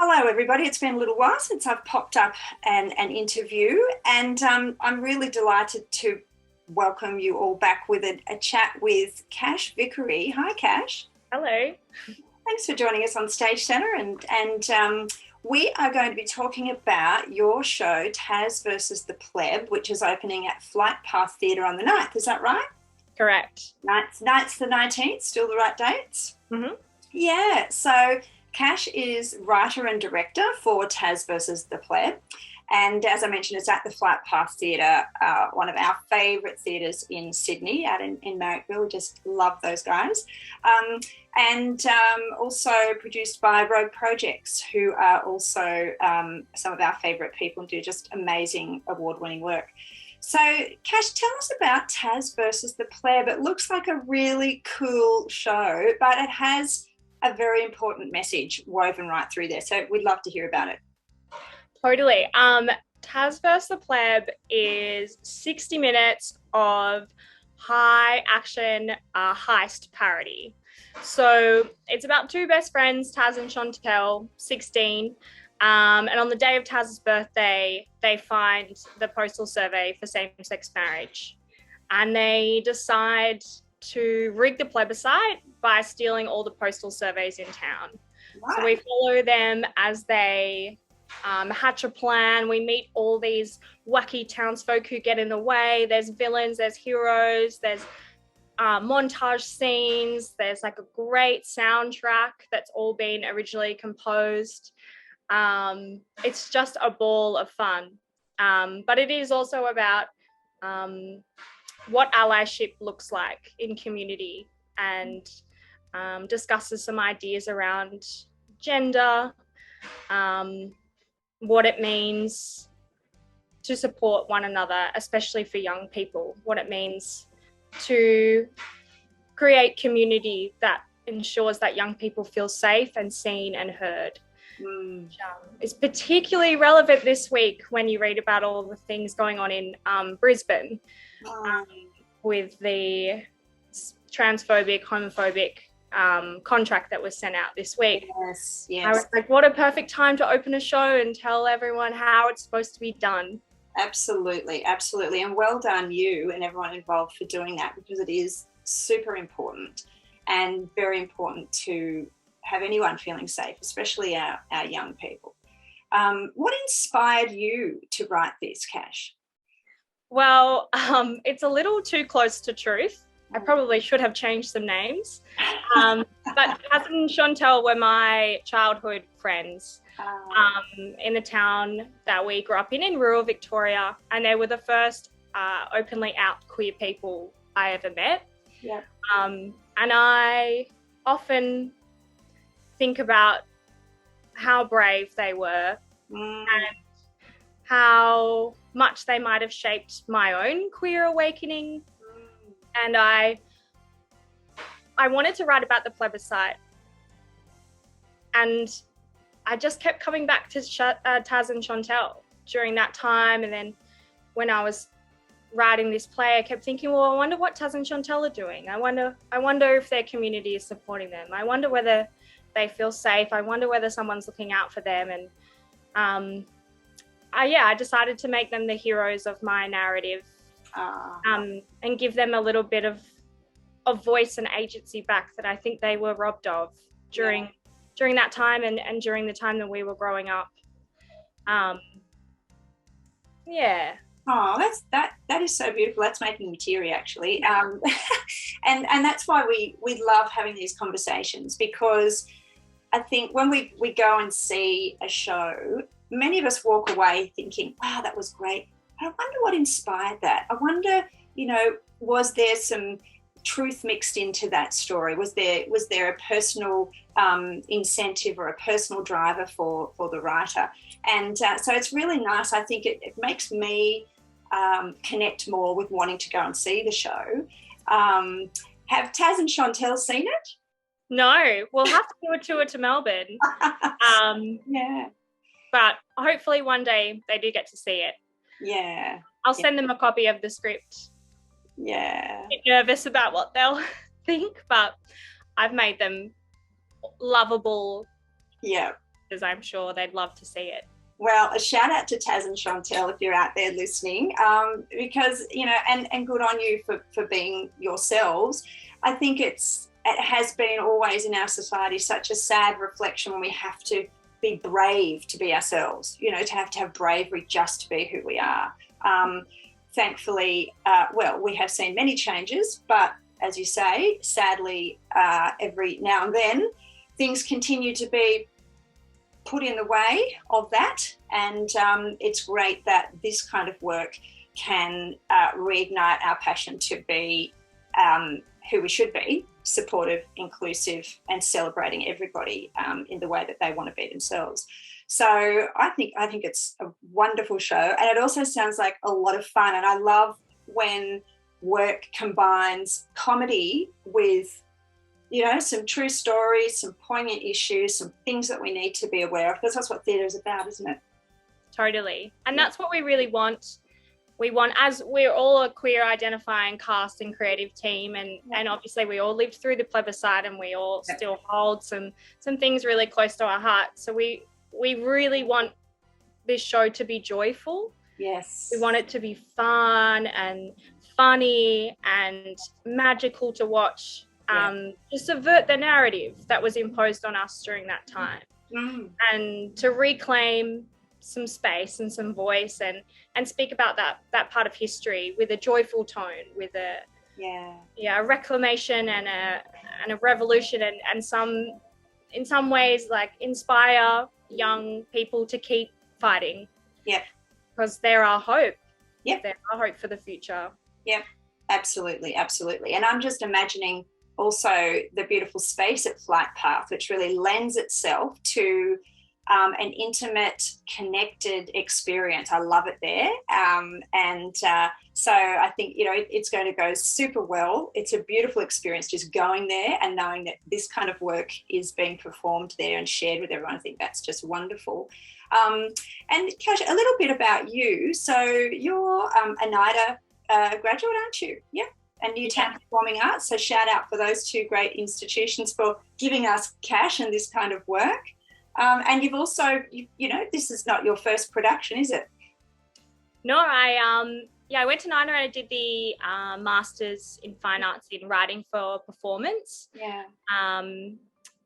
Hello, everybody. It's been a little while since I've popped up an interview, and I'm really delighted to welcome you all back with a chat with Kasia Vickery. Hi, Kash. Hello. Thanks for joining us on StageCenta, and we are going to be talking about your show, Taz Vs the Pleb, which is opening at Flight Path Theatre on the 9th. Is that right? Correct. 9th the 19th, still the right dates? Mm-hmm. Yeah, so Kash is writer and director for Taz Vs the Pleb. And as I mentioned, it's at the Flight Path Theatre, one of our favourite theatres in Sydney, out in Marrickville. Just love those guys. And also produced by Rogue Projects, who are also some of our favourite people and do just amazing award-winning work. So, Kash, tell us about Taz Vs the Pleb. It looks like a really cool show, but it has a very important message woven right through there. So we'd love to hear about it. Totally. Taz Vs the Pleb is 60 minutes of high action heist parody. So it's about two best friends, Taz and Chantel, 16. And on the day of Taz's birthday, they find the postal survey for same-sex marriage. And they decide to rig the plebiscite by stealing all the postal surveys in town. Right. So we follow them as they hatch a plan. We meet all these wacky townsfolk who get in the way. There's villains, there's heroes, there's montage scenes. There's like a great soundtrack that's all been originally composed. It's just a ball of fun. But it is also about what allyship looks like in community, and discusses some ideas around gender, what it means to support one another, especially for young people, what it means to create community that ensures that young people feel safe and seen and heard. Which, is particularly relevant this week when you read about all the things going on in Brisbane with the transphobic, homophobic contract that was sent out this week. Yes. I was like, what a perfect time to open a show and tell everyone how it's supposed to be done. Absolutely. And well done you and everyone involved for doing that, because it is super important and very important to have anyone feeling safe, especially our young people. What inspired you to write this, Kash? Well, it's a little too close to truth. I probably should have changed some names. But Taz and Chantel were my childhood friends in the town that we grew up in rural Victoria. And they were the first openly out queer people I ever met. Yeah. And I often think about how brave they were and how much they might have shaped my own queer awakening. And I wanted to write about the plebiscite, and I just kept coming back to Taz and Chantel during that time. And then when I was writing this play, I kept thinking, well, I wonder what Taz and Chantel are doing. I wonder if their community is supporting them. I wonder whether they feel safe. I wonder whether someone's looking out for them. And I decided to make them the heroes of my narrative. And give them a little bit of voice and agency back that I think they were robbed of during that time and during the time that we were growing up. Yeah. Oh, that is so beautiful. That's making me teary, actually. And that's why we love having these conversations, because I think when we go and see a show, many of us walk away thinking, wow, that was great. I wonder what inspired that. I wonder, was there some truth mixed into that story? Was there a personal incentive or a personal driver for the writer? And so it's really nice. I think it makes me connect more with wanting to go and see the show. Have Taz and Chantel seen it? No, we'll have to do a tour to Melbourne. Yeah. But hopefully one day they do get to see it. Yeah. I'll send them a copy of the script. Yeah. I'm nervous about what they'll think, but I've made them lovable Yeah. because I'm sure they'd love to see it. Well, a shout out to Taz and Chantel if you're out there listening, because, and good on you for being yourselves. I think it has been always in our society such a sad reflection when we have to be brave to be ourselves, to have bravery just to be who we are. Thankfully, we have seen many changes, but as you say, sadly, every now and then things continue to be put in the way of that, and it's great that this kind of work can reignite our passion to be who we should be, supportive, inclusive, and celebrating everybody in the way that they want to be themselves. So I think it's a wonderful show, and it also sounds like a lot of fun, and I love when work combines comedy with some true stories, some poignant issues, some things that we need to be aware of, because that's what theatre is about, isn't it? Totally. And that's what we really want. We want, as we're all a queer identifying cast and creative team, and obviously we all lived through the plebiscite, and we all still hold some things really close to our heart. So we really want this show to be joyful. Yes. We want it to be fun and funny and magical to watch. To subvert the narrative that was imposed on us during that time, and to reclaim some space and some voice, and speak about that part of history with a joyful tone, with a reclamation and a revolution, and some, in some ways, like inspire young people to keep fighting. Yeah, because they're our hope. Yeah, they're our hope for the future. Yeah, absolutely. And I'm just imagining also the beautiful space at Flight Path, which really lends itself to an intimate, connected experience. I love it there. So I think, it's going to go super well. It's a beautiful experience just going there and knowing that this kind of work is being performed there and shared with everyone. I think that's just wonderful. And Kasia, a little bit about you. So you're a NIDA graduate, aren't you? Yeah. And Newtown Performing Arts. So shout out for those two great institutions for giving us cash and this kind of work. And you've also, this is not your first production, is it? No, I went to NIDA and I did the Masters in Fine Arts in Writing for Performance. Yeah. And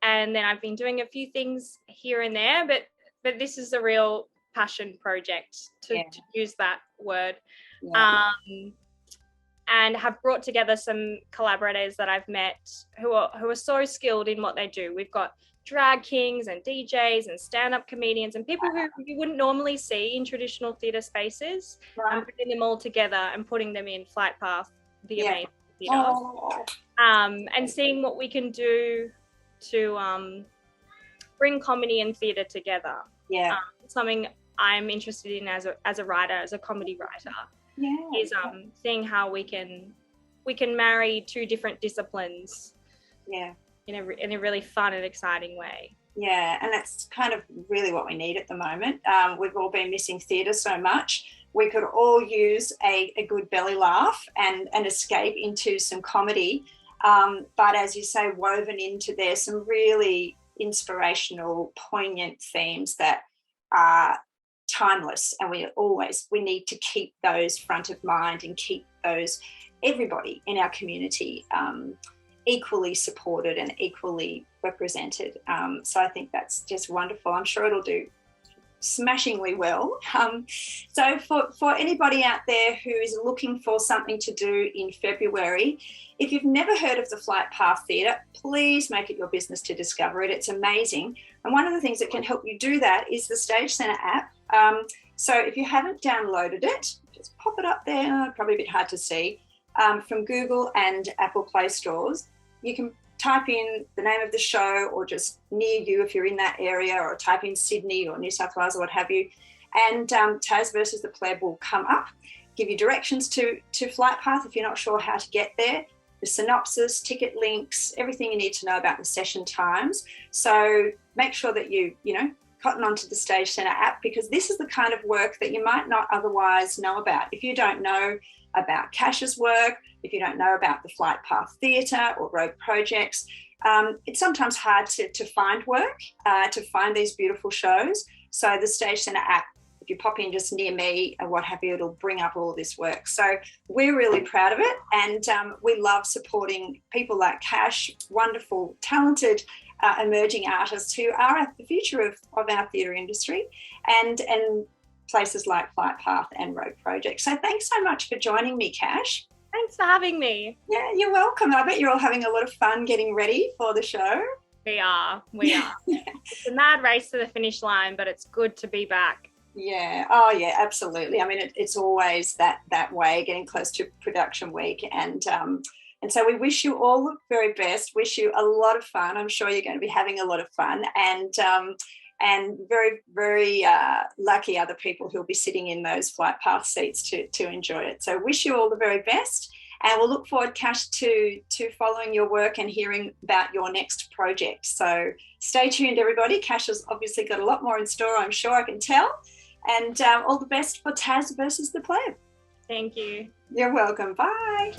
then I've been doing a few things here and there, but this is a real passion project, to use that word. Yeah. And have brought together some collaborators that I've met who are so skilled in what they do. We've got drag kings and DJs and stand-up comedians and people who you wouldn't normally see in traditional theatre spaces, and putting them all together and putting them in Flight Path, the amazing theatre. And seeing what we can do to bring comedy and theatre together. Yeah. Something I'm interested in as a writer, as a comedy writer. Is seeing how we can marry two different disciplines in a really fun and exciting way. Yeah, and that's kind of really what we need at the moment. We've all been missing theatre so much. We could all use a good belly laugh and an escape into some comedy, but as you say, woven into there some really inspirational, poignant themes that are timeless, and we need to keep those front of mind and keep those, everybody in our community, equally supported and equally represented. So I think that's just wonderful. I'm sure it'll do smashingly well. So for anybody out there who is looking for something to do in February, if you've never heard of the Flight Path Theatre, please make it your business to discover it. It's amazing. And one of the things that can help you do that is the StageCenta app. So if you haven't downloaded it, just pop it up there, probably a bit hard to see, from Google and Apple Play stores. You can type in the name of the show, or just near you if you're in that area, or type in Sydney or New South Wales or what have you, and Taz Vs the Pleb will come up, give you directions to Flight Path if you're not sure how to get there, the synopsis, ticket links, everything you need to know about the session times. So make sure that you cotton onto the StageCenta app, because this is the kind of work that you might not otherwise know about. If you don't know about Kasia's work, if you don't know about the Flight Path Theatre or Road Projects, it's sometimes hard to find work, to find these beautiful shows. So the StageCenta app, if you pop in just near me and what have you, it'll bring up all this work. So we're really proud of it, and we love supporting people like Kash, wonderful, talented, emerging artists who are the future of our theatre industry, and places like Flight Path and Road Project. So thanks so much for joining me, Kash. Thanks for having me. Yeah, you're welcome. I bet you're all having a lot of fun getting ready for the show. We are. It's a mad race to the finish line, but it's good to be back. Yeah. Oh, yeah, absolutely. I mean, it's always that way, getting close to production week. And so we wish you all the very best, wish you a lot of fun. I'm sure you're going to be having a lot of fun, and very, very lucky other people who'll be sitting in those Flight Path seats to enjoy it. So wish you all the very best, and we'll look forward, Kash, to following your work and hearing about your next project. So stay tuned, everybody. Kash has obviously got a lot more in store, I'm sure, I can tell. And all the best for Taz Versus the Pleb. Thank you. You're welcome. Bye.